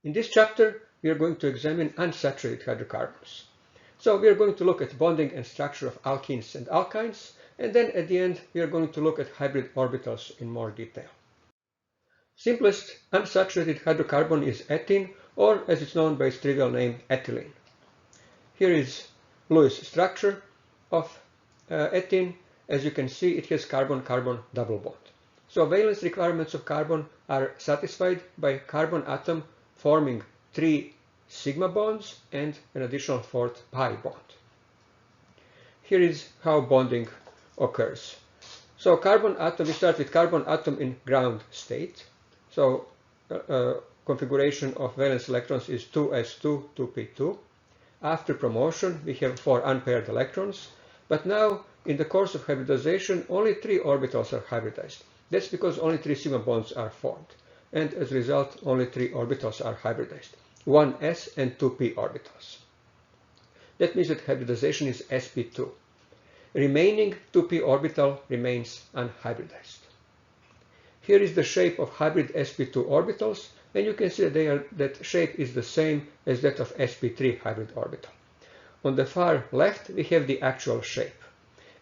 In this chapter, we are going to examine unsaturated hydrocarbons. So we are going to look at bonding and structure of alkenes and alkynes, and then at the end, we are going to look at hybrid orbitals in more detail. Simplest unsaturated hydrocarbon is ethene, or as it's known by its trivial name, ethylene. Here is Lewis structure of ethene. As you can see, it has carbon-carbon double bond. So valence requirements of carbon are satisfied by carbon atom forming 3 sigma bonds and an additional 4th pi bond. Here is how bonding occurs. So carbon atom, we start with carbon atom in ground state. So configuration of valence electrons is 2s2, 2p2. After promotion, we have 4 unpaired electrons. But now, in the course of hybridization, only 3 orbitals are hybridized. That's because only 3 sigma bonds are formed. And as a result, only 3 orbitals are hybridized. 1s and 2p orbitals. That means that hybridization is sp2. Remaining 2p orbital remains unhybridized. Here is the shape of hybrid sp2 orbitals, and you can see that shape is the same as that of sp3 hybrid orbital. On the far left, we have the actual shape.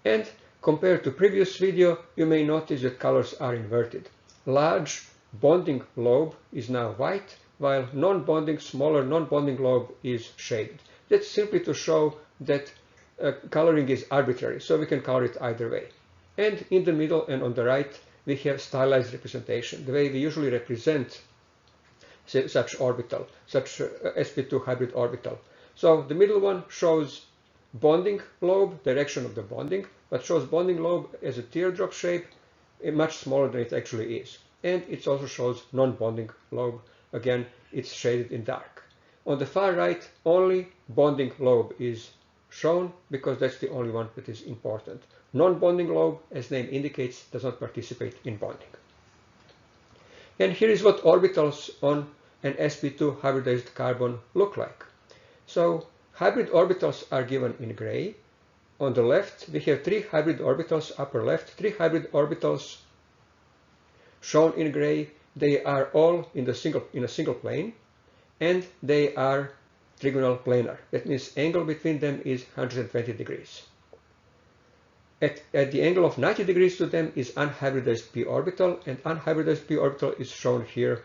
And compared to previous video, you may notice that colors are inverted. Large bonding lobe is now white, while non-bonding, smaller non-bonding lobe is shaded. That's simply to show that coloring is arbitrary, so we can color it either way. And in the middle and on the right, we have stylized representation, the way we usually represent such orbital, such sp2 hybrid orbital. So the middle one shows bonding lobe, direction of the bonding, but shows bonding lobe as a teardrop shape, much smaller than it actually is. And it also shows non-bonding lobe. Again, it's shaded in dark. On the far right, only bonding lobe is shown because that's the only one that is important. Non-bonding lobe, as name indicates, does not participate in bonding. And here is what orbitals on an sp2 hybridized carbon look like. So hybrid orbitals are given in gray. On the left, we have 3 hybrid orbitals, upper left, 3 hybrid orbitals shown in gray. They are all in a single plane, and they are trigonal planar. That means angle between them is 120 degrees. At the angle of 90 degrees to them is unhybridized p orbital, and unhybridized p orbital is shown here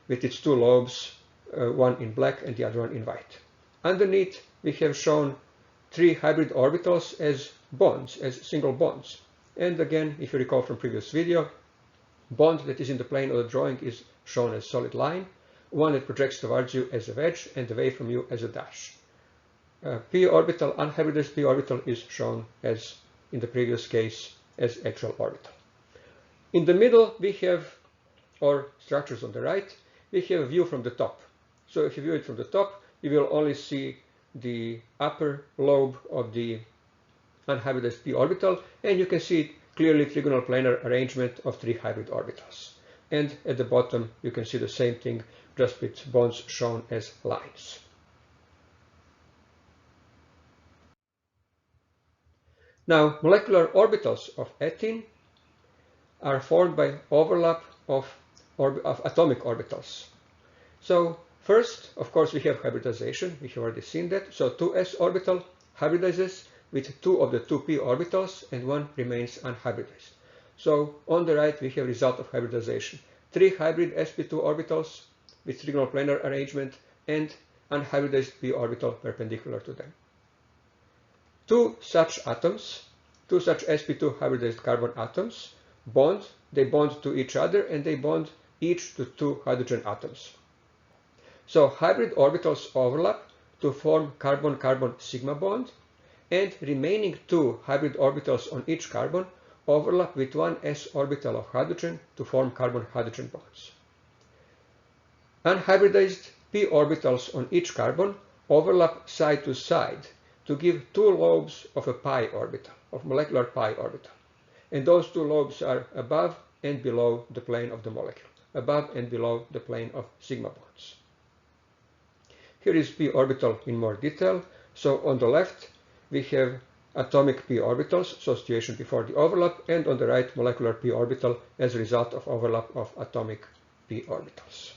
with its 2 lobes, one in black and the other one in white. Underneath, we have shown 3 hybrid orbitals as bonds, as single bonds. And again, if you recall from previous video, bond that is in the plane of the drawing is shown as solid line, one that projects towards you as a wedge and away from you as a dash. P orbital, unhybridized p orbital is shown as, in the previous case, as actual orbital. In the middle, we have, or structures on the right, we have a view from the top. So if you view it from the top, you will only see the upper lobe of the unhybridized p orbital, and you can see clearly trigonal planar arrangement of 3 hybrid orbitals. And at the bottom, you can see the same thing, just with bonds shown as lines. Now, molecular orbitals of ethene are formed by overlap of atomic orbitals. So first, of course, we have hybridization. We have already seen that. So 2s orbital hybridizes with 2 of the 2p orbitals, and 1 remains unhybridized. So on the right, we have result of hybridization. 3 hybrid sp2 orbitals with trigonal planar arrangement and unhybridized p orbital perpendicular to them. 2 such atoms, 2 such sp2 hybridized carbon atoms bond. They bond to each other, and they bond each to 2 hydrogen atoms. So hybrid orbitals overlap to form carbon-carbon sigma bond, and remaining 2 hybrid orbitals on each carbon overlap with 1 s orbital of hydrogen to form carbon-hydrogen bonds. Unhybridized p orbitals on each carbon overlap side to side to give 2 lobes of a pi orbital, of molecular pi orbital. And those 2 lobes are above and below the plane of the molecule, above and below the plane of sigma bonds. Here is p orbital in more detail. So on the left, we have atomic p orbitals, so situation before the overlap, and on the right, molecular p orbital as a result of overlap of atomic p orbitals.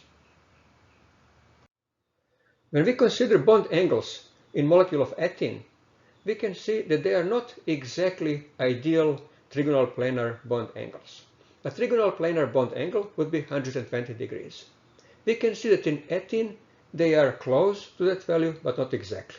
When we consider bond angles in molecule of ethene, we can see that they are not exactly ideal trigonal planar bond angles. A trigonal planar bond angle would be 120 degrees. We can see that in ethene they are close to that value, but not exactly.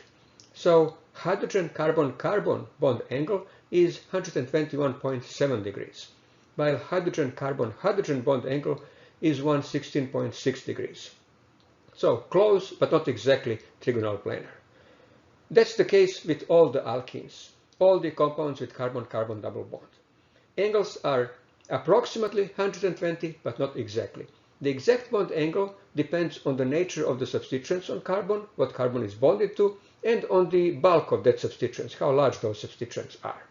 So hydrogen carbon-carbon bond angle is 121.7 degrees, while hydrogen carbon-hydrogen bond angle is 116.6 degrees. So close, but not exactly trigonal planar. That's the case with all the alkenes, all the compounds with carbon-carbon double bond. Angles are approximately 120, but not exactly. The exact bond angle depends on the nature of the substituents on carbon, what carbon is bonded to, and on the bulk of that substituents, how large those substituents are.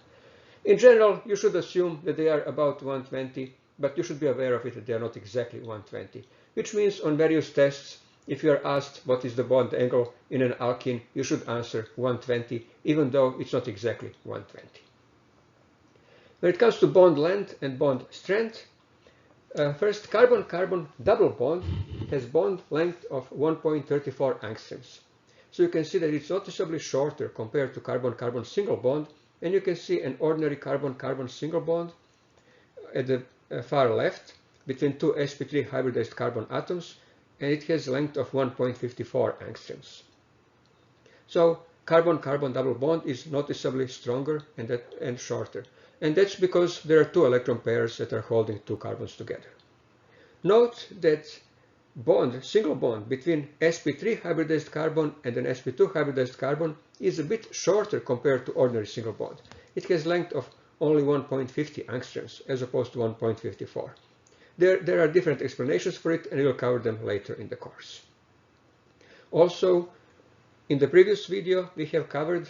In general, you should assume that they are about 120, but you should be aware of it that they are not exactly 120, which means on various tests, if you are asked what is the bond angle in an alkene, you should answer 120, even though it's not exactly 120. When it comes to bond length and bond strength, first, carbon-carbon double bond has bond length of 1.34 angstroms. So you can see that it's noticeably shorter compared to carbon-carbon single bond, and you can see an ordinary carbon-carbon single bond at the far left between two sp3 hybridized carbon atoms, and it has length of 1.54 angstroms. So carbon-carbon double bond is noticeably stronger and shorter. And that's because there are two electron pairs that are holding two carbons together. Note that single bond between sp3 hybridized carbon and an sp2 hybridized carbon is a bit shorter compared to ordinary single bond. It has length of only 1.50 angstroms as opposed to 1.54. There are different explanations for it, and we'll cover them later in the course. Also, in the previous video, we have covered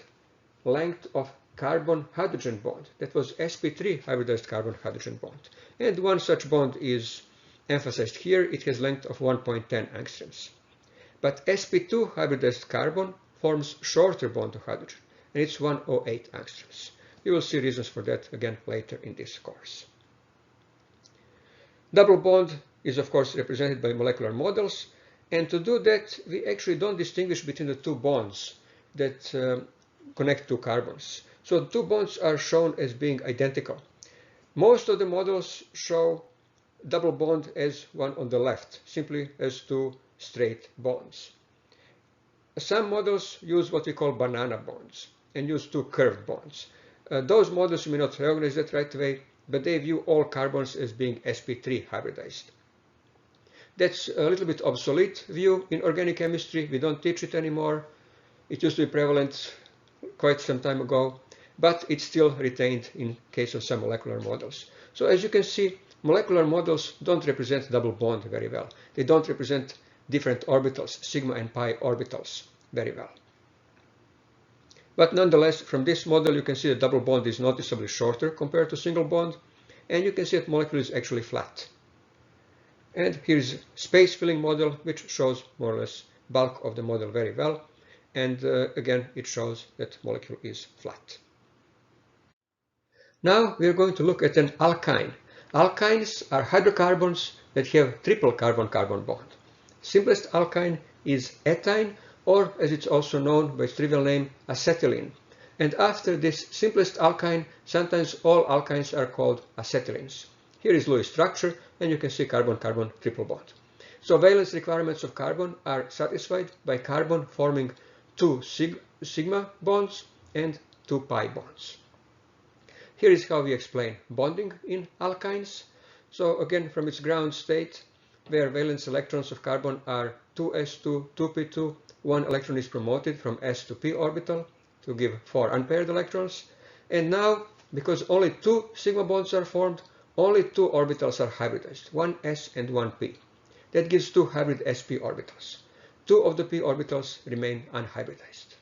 length of carbon-hydrogen bond. That was sp3 hybridized carbon-hydrogen bond. And one such bond is emphasized here. It has length of 1.10 angstroms. But sp2 hybridized carbon forms shorter bond to hydrogen, and it's 108 angstroms. You will see reasons for that again later in this course. Double bond is of course represented by molecular models, and to do that we actually don't distinguish between the two bonds that connect two carbons. So the two bonds are shown as being identical. Most of the models show double bond as one on the left, simply as two straight bonds. Some models use what we call banana bonds and use two curved bonds. Those models you may not recognize that right away, but they view all carbons as being sp3 hybridized. That's a little bit obsolete view in organic chemistry. We don't teach it anymore. It used to be prevalent quite some time ago, but it's still retained in case of some molecular models. So as you can see, molecular models don't represent double bond very well. They don't represent different orbitals, sigma and pi orbitals, very well. But nonetheless, from this model, you can see that double bond is noticeably shorter compared to single bond, and you can see that molecule is actually flat. And here's space filling model, which shows more or less bulk of the model very well. And again, it shows that molecule is flat. Now we are going to look at an alkyne. Alkynes are hydrocarbons that have triple carbon-carbon bond. Simplest alkyne is ethyne, or as it's also known by its trivial name, acetylene. And after this simplest alkyne, sometimes all alkynes are called acetylenes. Here is Lewis structure, and you can see carbon-carbon triple bond. So valence requirements of carbon are satisfied by carbon forming two sigma bonds and two pi bonds. Here is how we explain bonding in alkynes. So again, from its ground state, where valence electrons of carbon are 2s2, 2p2, one electron is promoted from s to p orbital to give 4 unpaired electrons. And now, because only two sigma bonds are formed, only two orbitals are hybridized, one s and one p. That gives two hybrid sp orbitals. Two of the p orbitals remain unhybridized.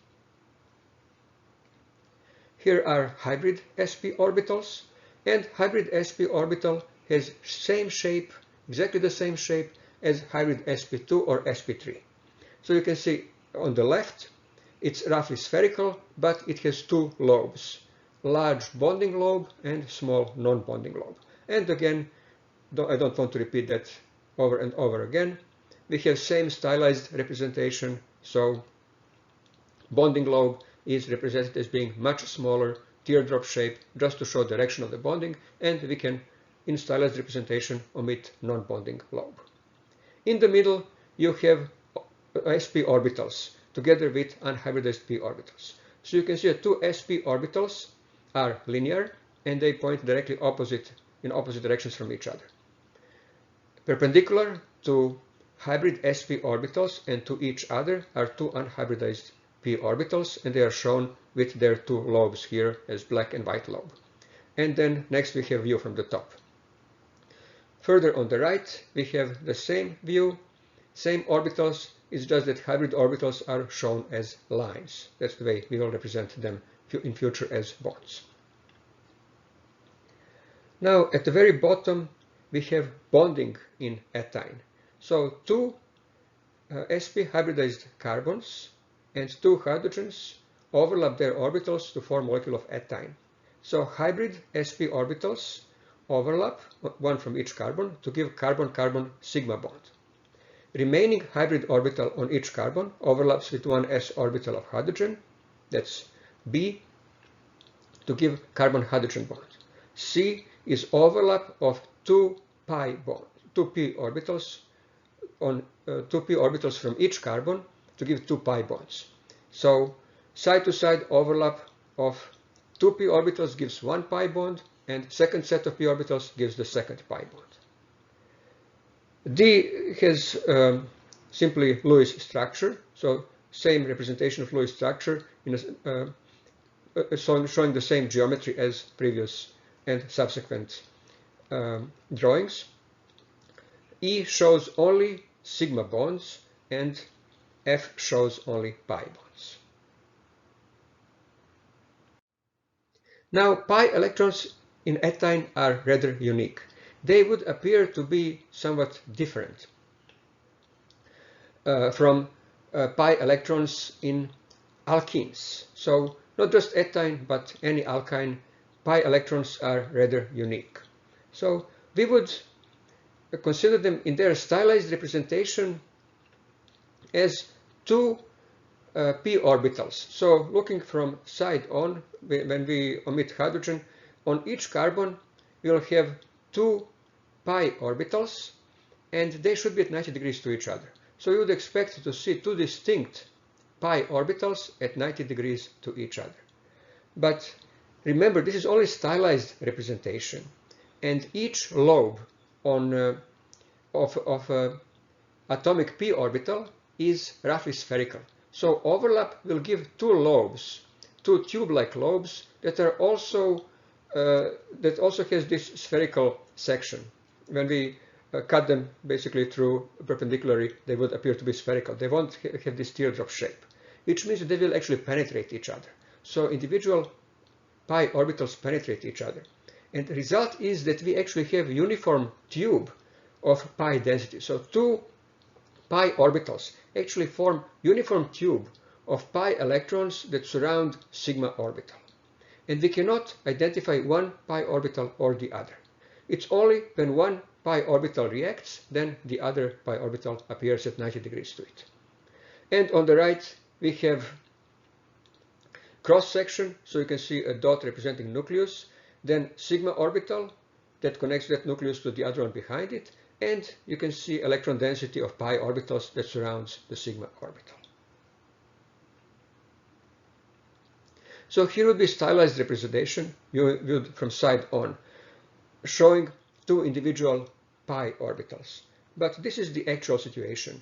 Here are hybrid sp orbitals, and hybrid sp orbital has same shape, exactly the same shape as hybrid sp2 or sp3. So you can see on the left, it's roughly spherical, but it has two lobes, large bonding lobe and small non-bonding lobe. And again, I don't want to repeat that over and over again. We have same stylized representation So bonding lobe is represented as being much smaller, teardrop shape, just to show direction of the bonding, and we can, in stylized representation, omit non-bonding lobe. In the middle, you have sp orbitals together with unhybridized p orbitals. So you can see that two sp orbitals are linear and they point directly in opposite directions from each other. Perpendicular to hybrid sp orbitals and to each other are two unhybridized p orbitals, and they are shown with their two lobes here as black and white lobe. And then next we have view from the top. Further on the right, we have the same view, same orbitals. It's just that hybrid orbitals are shown as lines. That's the way we will represent them in future as bonds. Now, at the very bottom, we have bonding in ethyne. So two sp hybridized carbons and two hydrogens overlap their orbitals to form molecule of ethyne. So hybrid sp orbitals overlap, one from each carbon, to give carbon-carbon sigma bond. Remaining hybrid orbital on each carbon overlaps with one s orbital of hydrogen, that's B, to give carbon-hydrogen bond. C is overlap of two pi bond, two p orbitals on two p orbitals from each carbon to give two pi bonds. So side-to-side overlap of two p orbitals gives one pi bond, and second set of p orbitals gives the second pi bond. D has simply Lewis structure, so same representation of Lewis structure in showing the same geometry as previous and subsequent drawings. E shows only sigma bonds and F shows only pi bonds. Now, pi electrons in ethyne are rather unique. They would appear to be somewhat different from pi electrons in alkenes. So not just ethyne, but any alkyne, pi electrons are rather unique. So we would consider them in their stylized representation as two p orbitals. So looking from side on, when we omit hydrogen, on each carbon we will have two pi orbitals, and they should be at 90 degrees to each other. So you would expect to see two distinct pi orbitals at 90 degrees to each other. But remember, this is only stylized representation, and each lobe on of atomic p orbital is roughly spherical. So overlap will give two lobes, two tube-like lobes that are also that also has this spherical section. When we cut them basically through perpendicularly, they would appear to be spherical. They won't have this teardrop shape, which means that they will actually penetrate each other. So individual pi orbitals penetrate each other. And the result is that we actually have uniform tube of pi density. So two pi orbitals actually form uniform tube of pi electrons that surround sigma orbital. And we cannot identify one pi orbital or the other. It's only when one pi orbital reacts, then the other pi orbital appears at 90 degrees to it. And on the right, we have cross section, so you can see a dot representing nucleus, then sigma orbital that connects that nucleus to the other one behind it, and you can see electron density of pi orbitals that surrounds the sigma orbital. So here would be stylized representation viewed from side on, showing two individual pi orbitals. But this is the actual situation.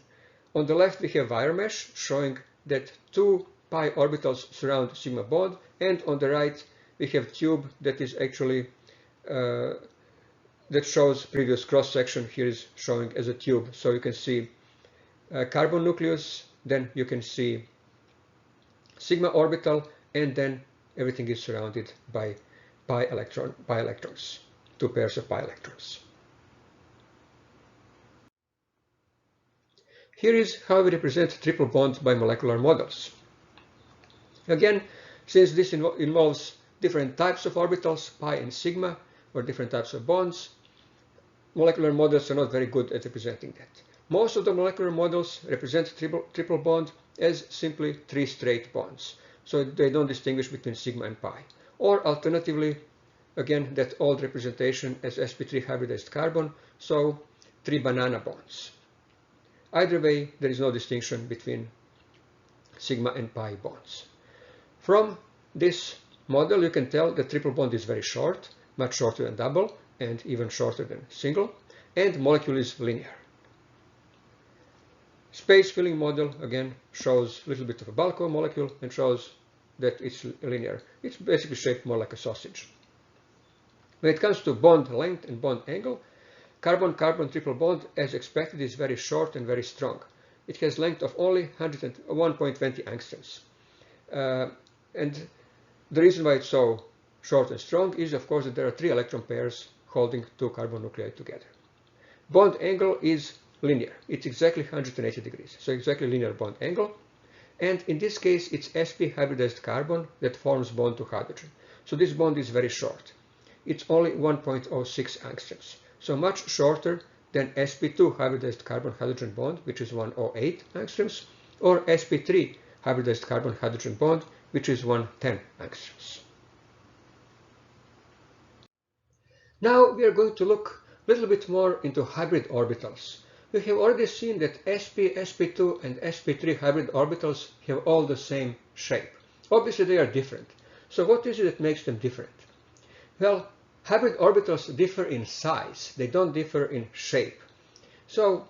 On the left we have wire mesh showing that two pi orbitals surround sigma bond, and on the right we have tube that is actually that shows previous cross section. Here is showing as a tube, so you can see carbon nucleus, then you can see sigma orbital, and then everything is surrounded by pi electrons, two pairs of pi electrons. Here is how we represent triple bonds by molecular models. Again, since this involves different types of orbitals, pi and sigma, or different types of bonds, molecular models are not very good at representing that. Most of the molecular models represent triple bond, as simply 3 straight bonds. So they don't distinguish between sigma and pi. Or alternatively, again, that old representation as sp3 hybridized carbon, so 3 banana bonds. Either way, there is no distinction between sigma and pi bonds. From this model, you can tell the triple bond is very short, much shorter than double, and even shorter than single, and molecule is linear. Space filling model, again, shows a little bit of a bulk of a molecule and shows that it's linear. It's basically shaped more like a sausage. When it comes to bond length and bond angle, carbon-carbon triple bond, as expected, is very short and very strong. It has length of only 1.20 angstroms. And the reason why it's so short and strong is, of course, that there are 3 electron pairs holding 2 carbon nuclei together. Bond angle is linear. It's exactly 180 degrees, so exactly linear bond angle. And in this case, it's sp hybridized carbon that forms bond to hydrogen. So this bond is very short. It's only 1.06 angstroms, so much shorter than sp2 hybridized carbon-hydrogen bond, which is 108 angstroms, or sp3 hybridized carbon-hydrogen bond, which is 110 angstroms. Now we are going to look a little bit more into hybrid orbitals. We have already seen that sp, sp2, and sp3 hybrid orbitals have all the same shape. Obviously they are different. So what is it that makes them different? Well, hybrid orbitals differ in size. They don't differ in shape. So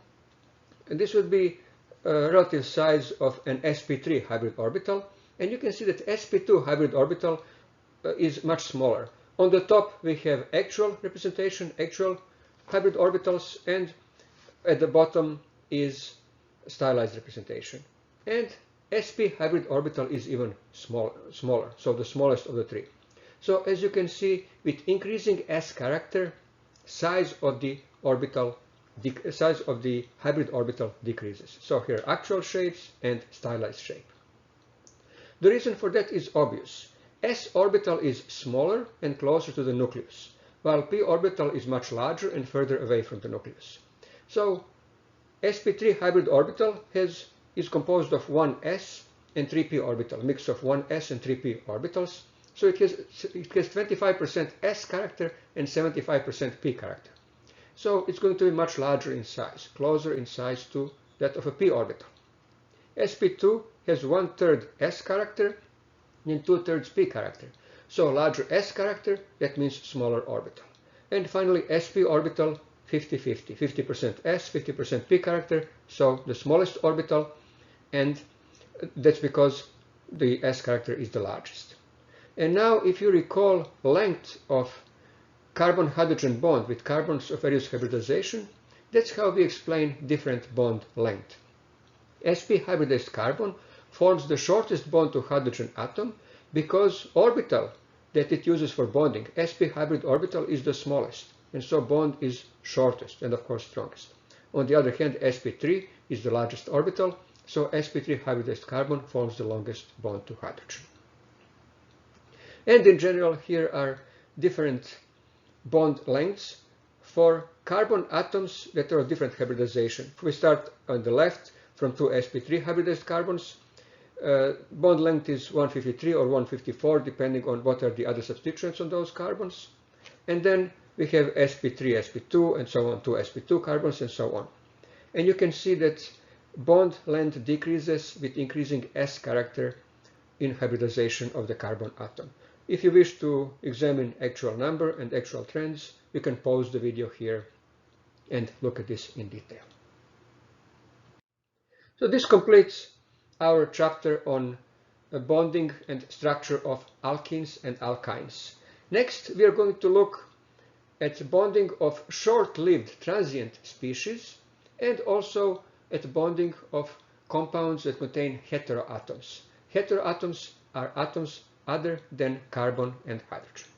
this would be a relative size of an sp3 hybrid orbital. And you can see that sp2 hybrid orbital is much smaller. On the top we have actual representation, actual hybrid orbitals, and at the bottom is stylized representation. And sp hybrid orbital is even smaller, so the smallest of the 3. So as you can see, with increasing s character, size of the hybrid orbital decreases. So here actual shapes and stylized shape. The reason for that is obvious. S orbital is smaller and closer to the nucleus, while p orbital is much larger and further away from the nucleus. So sp3 hybrid orbital is composed of 1s and 3p orbital, a mix of 1s and 3p orbitals. So it has 25% s character and 75% p character. So it's going to be much larger in size, closer in size to that of a p orbital. sp2 has 1/3 s character and 2/3 p character. So larger s character, that means smaller orbital. And finally sp orbital 50-50, 50% s, 50% p character, so the smallest orbital, and that's because the s character is the largest. And now if you recall length of carbon-hydrogen bond with carbons of various hybridization, that's how we explain different bond length. sp hybridized carbon forms the shortest bond to hydrogen atom because orbital that it uses for bonding, sp hybrid orbital, is the smallest, and so bond is shortest and of course strongest. On the other hand, sp3 is the largest orbital, so sp3 hybridized carbon forms the longest bond to hydrogen. And in general, here are different bond lengths for carbon atoms that are of different hybridization. If we start on the left from 2 sp3 hybridized carbons, bond length is 153 or 154 depending on what are the other substituents on those carbons. And then we have sp3, sp2, and so on, 2 sp2 carbons, and so on. And you can see that bond length decreases with increasing s character in hybridization of the carbon atom. If you wish to examine actual number and actual trends, you can pause the video here and look at this in detail. So this completes our chapter on bonding and structure of alkenes and alkynes. Next, we are going to look at bonding of short-lived transient species and also at bonding of compounds that contain heteroatoms. Heteroatoms are atoms other than carbon and hydrogen.